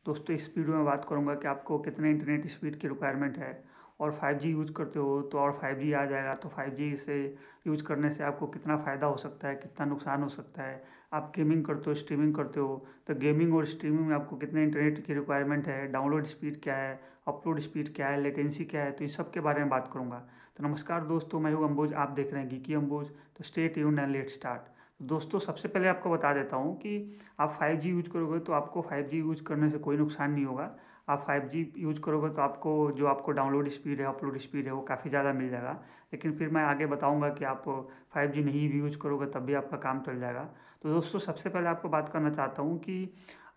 दोस्तों इस वीडियो में बात करूंगा कि आपको कितने इंटरनेट स्पीड की रिक्वायरमेंट है और 5G यूज़ करते हो तो और 5G आ जाएगा तो 5G से यूज़ करने से आपको कितना फ़ायदा हो सकता है, कितना नुकसान हो सकता है। आप गेमिंग करते हो, स्ट्रीमिंग करते हो, तो गेमिंग और स्ट्रीमिंग में आपको कितने इंटरनेट की रिक्वायरमेंट है, डाउनलोड स्पीड क्या है, अपलोड स्पीड क्या है, लेटेंसी क्या है, तो इस सब के बारे में बात करूँगा। तो नमस्कार दोस्तों, मैं हूँ अंबुज, आप देख रहे हैं गीकी अंबुज। तो stay tuned and let's start. दोस्तों सबसे पहले आपको बता देता हूँ कि आप 5G यूज करोगे तो आपको 5G यूज करने से कोई नुकसान नहीं होगा। आप 5G यूज करोगे तो आपको डाउनलोड स्पीड है, अपलोड स्पीड है, वो काफ़ी ज़्यादा मिल जाएगा। लेकिन फिर मैं आगे बताऊंगा कि आप 5G नहीं भी यूज करोगे तब भी आपका काम चल जाएगा। तो दोस्तों सबसे पहले आपको बात करना चाहता हूँ कि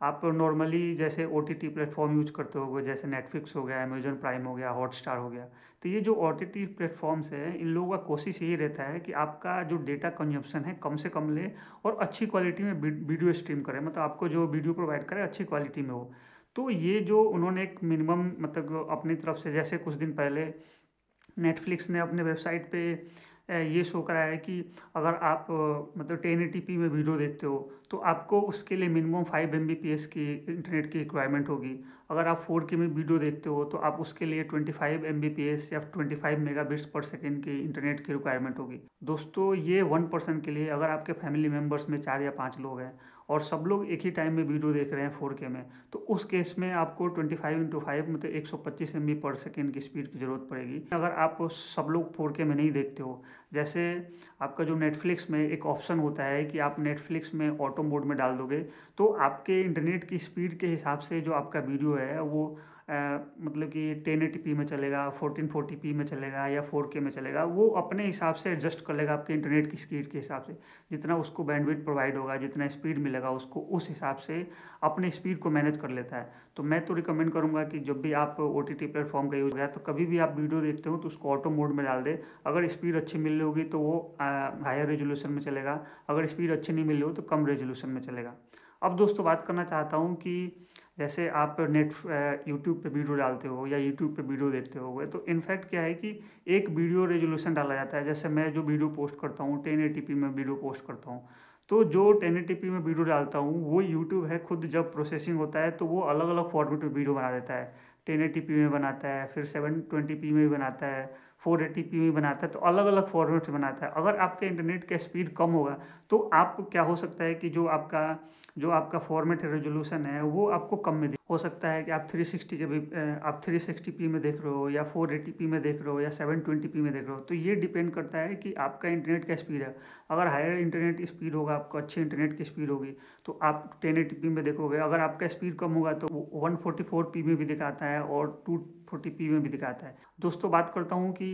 आप नॉर्मली जैसे OTT प्लेटफॉर्म यूज करते होगे, जैसे नेटफ्लिक्स हो गया, अमेजन प्राइम हो गया, हॉटस्टार हो गया। तो ये जो OTT प्लेटफॉर्म्स है, इन लोगों का कोशिश यही रहता है कि आपका जो डेटा कंजप्शन है कम से कम ले और अच्छी क्वालिटी में वीडियो स्ट्रीम करें, मतलब आपको जो वीडियो प्रोवाइड करे अच्छी क्वालिटी में हो। तो ये जो उन्होंने एक मिनिमम मतलब अपनी तरफ से, जैसे कुछ दिन पहले नेटफ्लिक्स ने अपने वेबसाइट पे ये शो कराया है कि अगर आप मतलब 1080p में वीडियो देखते हो तो आपको उसके लिए मिनिमम 5 Mbps की इंटरनेट की रिक्वायरमेंट होगी। अगर आप 4K में वीडियो देखते हो तो आप उसके लिए 25 Mbps या 25 Mbps की इंटरनेट की रिक्वायरमेंट होगी। दोस्तों ये 1 पर्सन के लिए, अगर आपके फैमिली मेम्बर्स में 4 या 5 लोग हैं और सब लोग एक ही टाइम में वीडियो देख रहे हैं 4K में, तो उस केस में आपको 25 × 5 मतलब 125 MB/s की स्पीड की ज़रूरत पड़ेगी। अगर आप सब लोग 4K में नहीं देखते हो, जैसे आपका जो नेटफ्लिक्स में एक ऑप्शन होता है कि आप नेटफ्लिक्स में ऑटो मोड में डाल दोगे तो आपके इंटरनेट की स्पीड के हिसाब से जो आपका वीडियो है वो मतलब कि 1080p में चलेगा, 1440p में चलेगा या 4K में चलेगा, वो अपने हिसाब से एडजस्ट कर लेगा आपके इंटरनेट की स्पीड के हिसाब से। जितना उसको बैंडविड्थ प्रोवाइड होगा, जितना स्पीड मिलेगा उसको, उस हिसाब से अपने स्पीड को मैनेज कर लेता है। तो मैं तो रिकमेंड करूँगा कि जब भी आप OTT प्लेटफॉर्म का यूज़ किया तो कभी भी आप वीडियो देखते हो तो उसको ऑटो मोड में डाल दे। अगर स्पीड अच्छी मिल रही होगी तो वो हायर रेजोल्यूशन में चलेगा, अगर स्पीड अच्छी नहीं मिल रही हो तो कम रेजोल्यूशन में चलेगा। अब दोस्तों बात करना चाहता हूँ कि जैसे आप यूट्यूब पे वीडियो डालते हो या यूट्यूब पे वीडियो देखते हो, तो इनफैक्ट क्या है कि एक वीडियो रेजोल्यूशन डाला जाता है। जैसे मैं जो वीडियो पोस्ट करता हूँ 1080p में वीडियो पोस्ट करता हूँ, तो जो 1080p में वीडियो डालता हूँ वो यूट्यूब है खुद जब प्रोसेसिंग होता है तो वो अलग अलग फॉर्मेट में वीडियो बना देता है। 1080p में बनाता है, फिर 720p में भी बनाता है, 480p में बनाता है, तो अलग अलग फॉर्मेट से बनाता है। अगर आपके इंटरनेट का स्पीड कम होगा तो आप क्या हो सकता है कि जो आपका फॉर्मेट रेजोल्यूशन है वो आपको कम में हो सकता है कि आप 360 के भी आप 360p में देख रहे हो या 480p में देख रहे हो या 720p में देख रहे हो। तो ये डिपेंड करता है कि आपका इंटरनेट का स्पीड है। अगर हायर इंटरनेट स्पीड होगा, आपको अच्छी इंटरनेट की स्पीड होगी तो आप 1080p में देखोगे। अगर आपका स्पीड कम होगा तो वो 144p में भी दिखाता है और 240p में भी दिखाता है। दोस्तों बात करता हूँ कि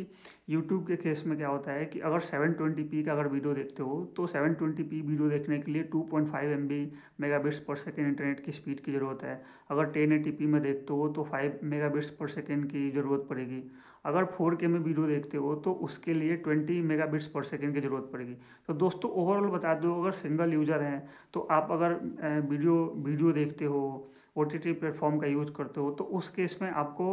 यूट्यूब के केस में क्या होता है कि अगर 720p का अगर वीडियो देखते हो तो 720p वीडियो देखने के लिए 2.5 MB/s इंटरनेट की स्पीड की ज़रूरत है। अगर 1080p में देखते हो तो 5 Mbps की ज़रूरत पड़ेगी। अगर 4K में वीडियो देखते हो तो उसके लिए 20 Mbps की ज़रूरत पड़ेगी। तो दोस्तों ओवरऑल बता दो, अगर सिंगल यूज़र हैं तो आप अगर वीडियो देखते हो, OTT प्लेटफॉर्म का यूज़ करते हो, तो उस केस में आपको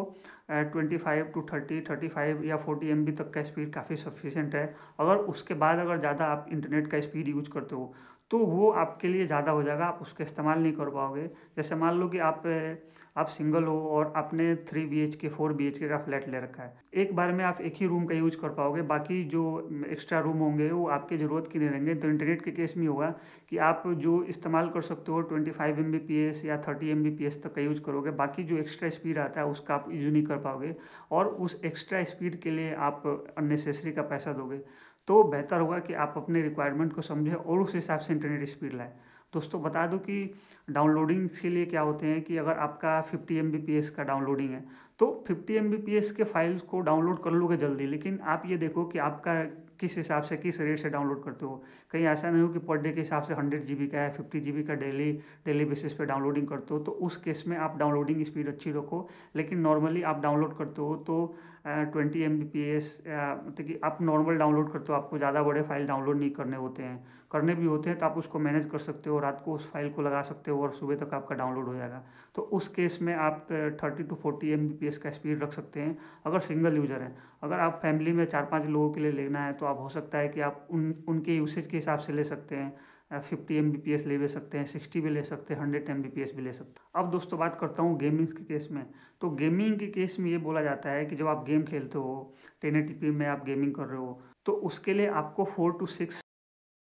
25 to 30, 35 या 40 MB तक का स्पीड काफ़ी सफिशेंट है। अगर उसके बाद अगर ज़्यादा आप इंटरनेट का स्पीड यूज करते हो तो वो आपके लिए ज़्यादा हो जाएगा, आप उसका इस्तेमाल नहीं कर पाओगे। जैसे मान लो कि आप सिंगल हो और आपने 3 BHK 4 BHK का फ्लैट ले रखा है, एक बार में आप एक ही रूम का यूज कर पाओगे, बाकी जो एक्स्ट्रा रूम होंगे वो आपकी ज़रूरत के नहीं रहेंगे। तो इंटरनेट के केस में होगा कि आप जो इस्तेमाल कर सकते हो 25 Mbps या 30 Mbps तक का यूज करोगे, बाकी जो एक्स्ट्रा स्पीड आता है उसका आप यूज नहीं कर पाओगे और उस एक्स्ट्रा स्पीड के लिए आप अननेसेसरी का पैसा दोगे। तो बेहतर होगा कि आप अपने रिक्वायरमेंट को समझें और उस हिसाब से इंटरनेट स्पीड लाएं। दोस्तों बता दूं कि डाउनलोडिंग के लिए क्या होते हैं कि अगर आपका 50 Mbps का डाउनलोडिंग है तो 50 Mbps के फाइल्स को डाउनलोड कर लोगे जल्दी, लेकिन आप ये देखो कि आपका किस हिसाब से, किस रेट से डाउनलोड करते हो। कहीं ऐसा नहीं हो कि पर डे के हिसाब से 100 GB का है, 50 GB का डेली बेसिस पे डाउनलोडिंग करते हो, तो उस केस में आप डाउनलोडिंग स्पीड अच्छी रखो। लेकिन नॉर्मली आप डाउनलोड करते हो तो 20 Mbps, मतलब कि आप नॉर्मल डाउनलोड करते हो, आपको ज़्यादा बड़े फाइल डाउनलोड नहीं करने होते हैं। करने भी होते हैं तो आप उसको मैनेज कर सकते हो, रात को उस फाइल को लगा सकते हो और सुबह तक आपका डाउनलोड हो जाएगा। तो उस केस में आप 30 to 40 Mbps का स्पीड रख सकते हैं अगर सिंगल यूज़र हैं। अगर आप फैमिली में 4-5 लोगों के लिए लेना है तो आप हो सकता है कि आप उनके यूसेज के हिसाब से ले सकते हैं। 50 Mbps ले सकते हैं, 60 भी ले सकते हैं, 100 Mbps भी ले सकते हैं। अब दोस्तों बात करता हूँ गेमिंग के केस में। तो गेमिंग के केस में ये बोला जाता है कि जब आप गेम खेलते हो, 1080p में आप गेमिंग कर रहे हो, तो उसके लिए आपको 4 to 6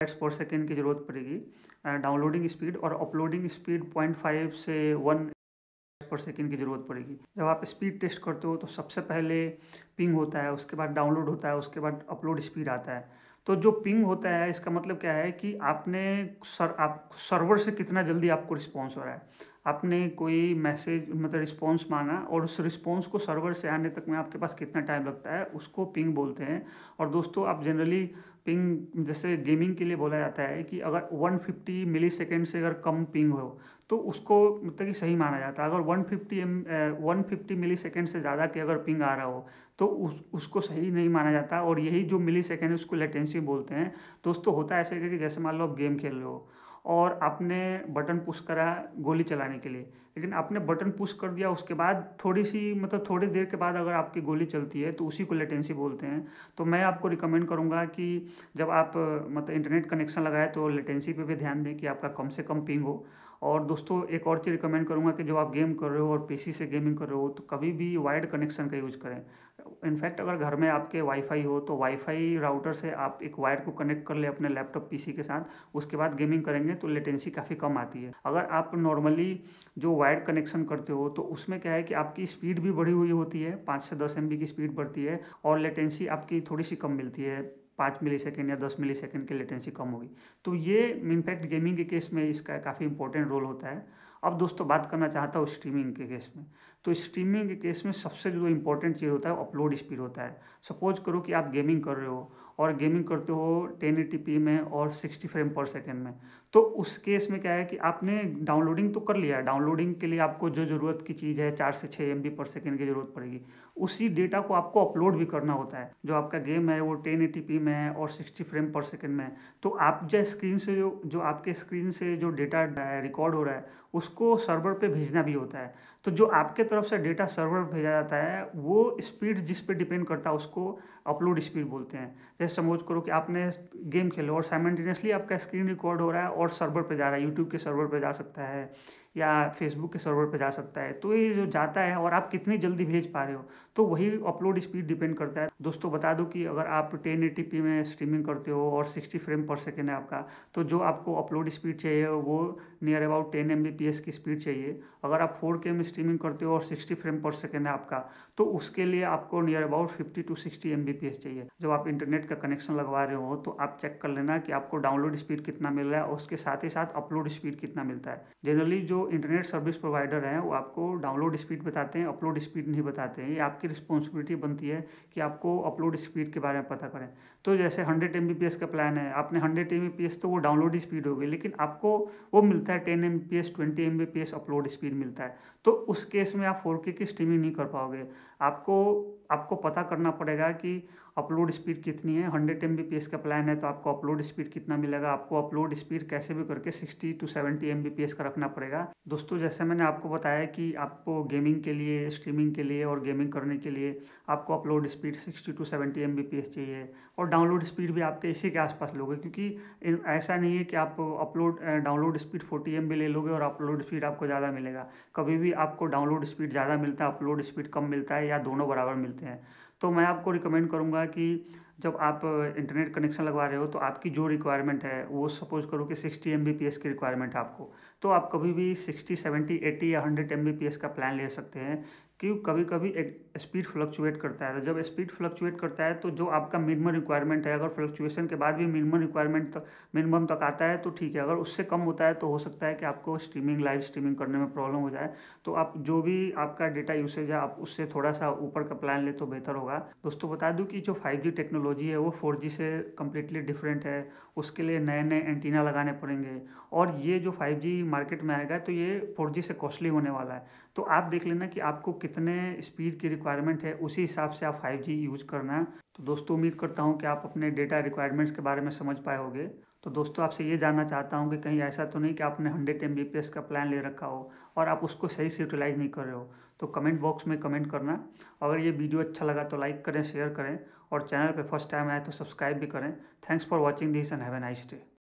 पर सेकेंड की ज़रूरत पड़ेगी डाउनलोडिंग स्पीड, और अपलोडिंग स्पीड 0.5 से 1 पर सेकेंड की ज़रूरत पड़ेगी। जब आप स्पीड टेस्ट करते हो तो सबसे पहले पिंग होता है, उसके बाद डाउनलोड होता है, उसके बाद अपलोड स्पीड आता है। तो जो पिंग होता है इसका मतलब क्या है कि आप सर्वर से कितना जल्दी आपको रिस्पॉन्स हो रहा है। आपने कोई मैसेज मतलब रिस्पॉन्स मांगा और उस रिस्पॉन्स को सर्वर से आने तक में आपके पास कितना टाइम लगता है, उसको पिंग बोलते हैं। और दोस्तों आप जनरली पिंग जैसे गेमिंग के लिए बोला जाता है कि अगर 150 मिली सेकेंड से अगर कम पिंग हो तो उसको मतलब कि सही माना जाता है। अगर 150 मिली सेकेंड से ज़्यादा के अगर पिंग आ रहा हो तो उसको सही नहीं माना जाता, और यही जो मिली सेकेंड है उसको लेटेंसी बोलते हैं। दोस्तों होता ऐसे है कि जैसे मान लो आप गेम खेल रहे हो और आपने बटन पुश करा गोली चलाने के लिए, लेकिन आपने बटन पुश कर दिया, उसके बाद थोड़ी देर के बाद अगर आपकी गोली चलती है तो उसी को लेटेंसी बोलते हैं। तो मैं आपको रिकमेंड करूंगा कि जब आप मतलब इंटरनेट कनेक्शन लगाए तो लेटेंसी पे भी ध्यान दें कि आपका कम से कम पिंग हो। और दोस्तों एक और चीज़ रिकमेंड करूंगा कि जब आप गेम कर रहे हो और पीसी से गेमिंग कर रहे हो तो कभी भी वायर्ड कनेक्शन का यूज़ करें। इनफैक्ट अगर घर में आपके वाईफाई हो तो वाईफाई राउटर से आप एक वायर को कनेक्ट कर ले अपने लैपटॉप पीसी के साथ, उसके बाद गेमिंग करेंगे तो लेटेंसी काफ़ी कम आती है। अगर आप नॉर्मली जो वायर्ड कनेक्शन करते हो तो उसमें क्या है कि आपकी स्पीड भी बढ़ी हुई होती है, 5 से 10 MB की स्पीड बढ़ती है, और लेटेंसी आपकी थोड़ी सी कम मिलती है, 5 मिली सेकेंड या 10 मिली सेकेंड की लेटेंसी कम होगी। तो ये इनफैक्ट गेमिंग के केस में इसका काफ़ी इंपॉर्टेंट रोल होता है। अब दोस्तों बात करना चाहता हूँ स्ट्रीमिंग के केस में। तो स्ट्रीमिंग के केस में सबसे जो इंपॉर्टेंट चीज़ होता है वो अपलोड स्पीड होता है। सपोज करो कि आप गेमिंग कर रहे हो और गेमिंग करते हो 1080p में और 60 फ्रेम पर सेकेंड में, तो उस केस में क्या है कि आपने डाउनलोडिंग तो कर लिया है। डाउनलोडिंग के लिए आपको जो ज़रूरत की चीज़ है 4 से 6 MB पर सेकेंड की ज़रूरत पड़ेगी। उसी डेटा को आपको अपलोड भी करना होता है। जो आपका गेम है वो 1080p में है और 60 फ्रेम पर सेकेंड में है, तो आप जो आपके स्क्रीन से जो डेटा रिकॉर्ड हो रहा है उसको सर्वर पे भेजना भी होता है। तो जो आपके तरफ से डेटा सर्वर भेजा जाता है वो स्पीड जिस पे डिपेंड करता है उसको अपलोड स्पीड बोलते हैं। जैसे समझ करो कि आपने गेम खेला और साइमल्टेनियसली आपका स्क्रीन रिकॉर्ड हो रहा है और सर्वर पे जा रहा है, यूट्यूब के सर्वर पे जा सकता है या फेसबुक के सर्वर पे जा सकता है। तो ये जो जाता है और आप कितनी जल्दी भेज पा रहे हो तो वही अपलोड स्पीड डिपेंड करता है। दोस्तों बता दूं कि अगर आप 1080p में स्ट्रीमिंग करते हो और 60 फ्रेम पर सेकेंड है आपका, तो जो आपको अपलोड स्पीड चाहिए वो नियर अबाउट 10 Mbps की स्पीड चाहिए। अगर आप 4K में स्ट्रीमिंग करते हो और 60 फ्रेम पर सेकेंड है आपका, तो उसके लिए आपको नियर अबाउट 50 to 60 Mbps चाहिए। जब आप इंटरनेट का कनेक्शन लगवा रहे हो तो आप चेक कर लेना कि आपको डाउनलोड स्पीड कितना मिल रहा है और उसके साथ ही साथ अपलोड स्पीड कितना मिलता है। जनरली जो इंटरनेट सर्विस प्रोवाइडर हैं वो आपको डाउनलोड स्पीड बताते हैं, अपलोड स्पीड नहीं बताते हैं। ये आपकी रिस्पॉन्सिबिलिटी बनती है कि आपको अपलोड स्पीड के बारे में पता करें। तो जैसे 100 Mbps का प्लान है, आपने 100 Mbps तो वो डाउनलोड स्पीड होगी, लेकिन आपको वो मिलता है 10 Mbps 20 Mbps अपलोड स्पीड मिलता है। तो उस केस में आप 4K की स्ट्रीमिंग नहीं कर पाओगे। आपको पता करना पड़ेगा कि अपलोड स्पीड कितनी है। 100 Mbps का प्लान है तो आपको अपलोड स्पीड कितना मिलेगा, आपको अपलोड स्पीड कैसे भी करके 60 to 70 Mbps का रखना पड़ेगा। दोस्तों जैसे मैंने आपको बताया कि आपको गेमिंग के लिए, स्ट्रीमिंग के लिए और गेमिंग करने के लिए आपको अपलोड स्पीड 60 to 70 Mbps चाहिए, और डाउनलोड स्पीड भी आपके इसी के आसपास लोगे, क्योंकि ऐसा नहीं है कि आप डाउनलोड स्पीड 40 MB ले लोगे और अपलोड स्पीड आपको ज़्यादा मिलेगा। कभी भी आपको डाउनलोड स्पीड ज़्यादा मिलता है, अपलोड स्पीड कम मिलता है, या दोनों बराबर मिलते हैं। तो मैं आपको रिकमेंड करूँगा कि जब आप इंटरनेट कनेक्शन लगवा रहे हो तो आपकी जो रिक्वायरमेंट है वो सपोज करो कि 60 Mbps की रिक्वायरमेंट है आपको, तो आप कभी भी 60, 70, 80 या 100 Mbps का प्लान ले सकते हैं। क्यों, कभी कभी एक स्पीड फ्लक्चुएट करता है, तो जब स्पीड फ्लक्चुएट करता है तो जो आपका मिनिमम रिक्वायरमेंट है, अगर फ्लक्चुएशन के बाद भी मिनिमम तक आता है तो ठीक है। अगर उससे कम होता है तो हो सकता है कि आपको लाइव स्ट्रीमिंग करने में प्रॉब्लम हो जाए। तो आप जो भी आपका डेटा यूसेज है आप उससे थोड़ा सा ऊपर का प्लान ले तो बेहतर होगा। दोस्तों बता दूं कि जो 5G टेक्नोलॉजी है वो 4G से कम्प्लीटली डिफरेंट है। उसके लिए नए नए एंटीना लगाने पड़ेंगे, और ये जो 5G मार्केट में आएगा तो ये 4G से कॉस्टली होने वाला है। तो आप देख लेना कि आपको कितने स्पीड की रिक्वायरमेंट है, उसी हिसाब से आप 5G यूज़ करना। तो दोस्तों उम्मीद करता हूँ कि आप अपने डेटा रिक्वायरमेंट्स के बारे में समझ पाए होंगे। तो दोस्तों आपसे ये जानना चाहता हूँ कि कहीं ऐसा तो नहीं कि आपने 100 Mbps का प्लान ले रखा हो और आप उसको सही से यूटिलाइज नहीं कर रहे हो। तो कमेंट बॉक्स में कमेंट करना। अगर ये वीडियो अच्छा लगा तो लाइक करें, शेयर करें, और चैनल पे फर्स्ट टाइम आए तो सब्सक्राइब भी करें। Thanks for watching this and have a nice day.